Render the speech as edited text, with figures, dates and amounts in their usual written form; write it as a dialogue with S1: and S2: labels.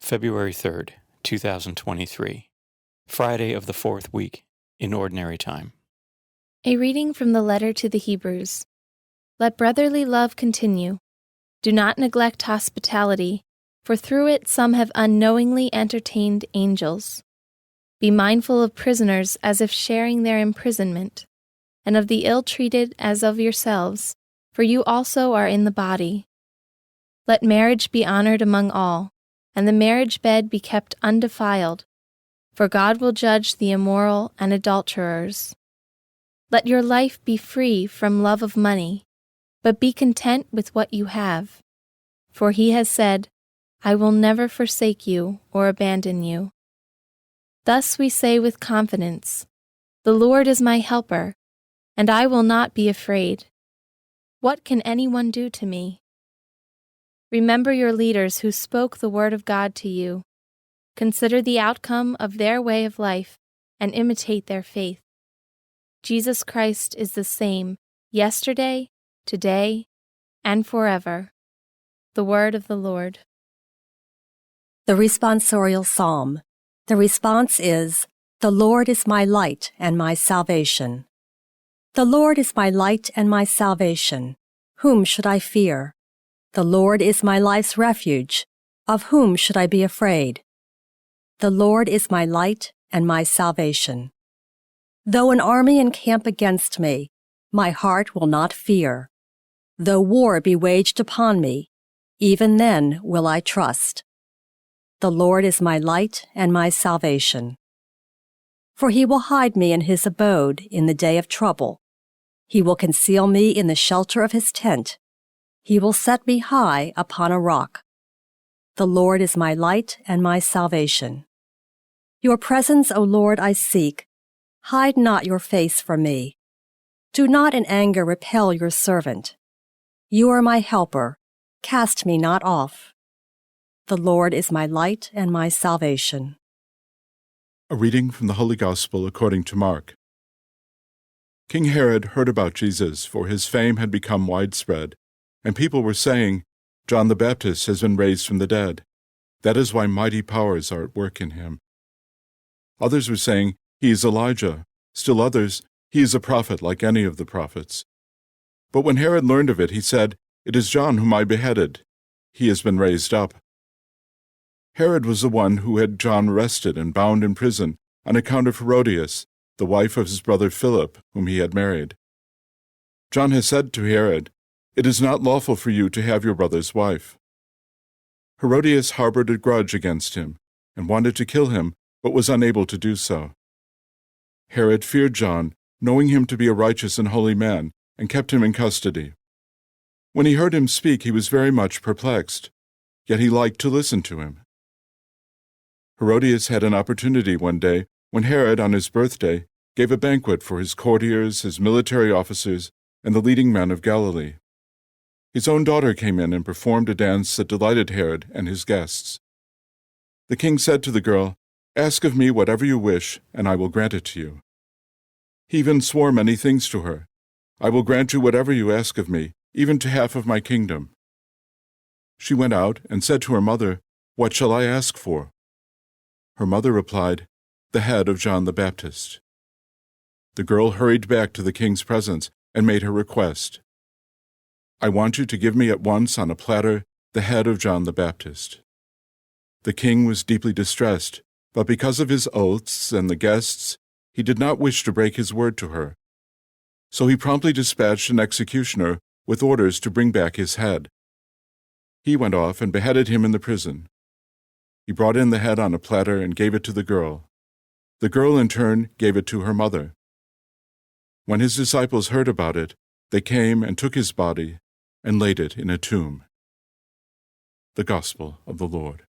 S1: February 3rd, 2023, Friday of the fourth week in Ordinary Time.
S2: A reading from the letter to the Hebrews. Let brotherly love continue. Do not neglect hospitality, for through it some have unknowingly entertained angels. Be mindful of prisoners as if sharing their imprisonment, and of the ill-treated as of yourselves, for you also are in the body. Let marriage be honored among all, and the marriage bed be kept undefiled, for God will judge the immoral and adulterers. Let your life be free from love of money, but be content with what you have. For he has said, I will never forsake you or abandon you. Thus we say with confidence, The Lord is my helper, and I will not be afraid. What can anyone do to me? Remember your leaders who spoke the word of God to you. Consider the outcome of their way of life and imitate their faith. Jesus Christ is the same yesterday, today, and forever. The word of the Lord.
S3: The responsorial psalm. The response is, The Lord is my light and my salvation. The Lord is my light and my salvation. Whom should I fear? The Lord is my life's refuge. Of whom should I be afraid? The Lord is my light and my salvation. Though an army encamp against me, my heart will not fear. Though war be waged upon me, even then will I trust. The Lord is my light and my salvation. For he will hide me in his abode in the day of trouble. He will conceal me in the shelter of his tent. He will set me high upon a rock. The Lord is my light and my salvation. Your presence, O Lord, I seek. Hide not your face from me. Do not in anger repel your servant. You are my helper. Cast me not off. The Lord is my light and my salvation.
S4: A reading from the Holy Gospel according to Mark. King Herod heard about Jesus, for his fame had become widespread, and people were saying, John the Baptist has been raised from the dead. That is why mighty powers are at work in him. Others were saying, he is Elijah. Still others, he is a prophet like any of the prophets. But when Herod learned of it, he said, It is John whom I beheaded. He has been raised up. Herod was the one who had John arrested and bound in prison on account of Herodias, the wife of his brother Philip, whom he had married. John has said to Herod, It is not lawful for you to have your brother's wife. Herodias harbored a grudge against him and wanted to kill him, but was unable to do so. Herod feared John, knowing him to be a righteous and holy man, and kept him in custody. When he heard him speak, he was very much perplexed, yet he liked to listen to him. Herodias had an opportunity one day when Herod, on his birthday, gave a banquet for his courtiers, his military officers, and the leading men of Galilee. His own daughter came in and performed a dance that delighted Herod and his guests. The king said to the girl, Ask of me whatever you wish, and I will grant it to you. He even swore many things to her. I will grant you whatever you ask of me, even to half of my kingdom. She went out and said to her mother, What shall I ask for? Her mother replied, The head of John the Baptist. The girl hurried back to the king's presence and made her request. I want you to give me at once on a platter the head of John the Baptist. The king was deeply distressed, but because of his oaths and the guests, he did not wish to break his word to her. So he promptly dispatched an executioner with orders to bring back his head. He went off and beheaded him in the prison. He brought in the head on a platter and gave it to the girl. The girl, in turn, gave it to her mother. When his disciples heard about it, they came and took his body and laid it in a tomb. The Gospel of the Lord.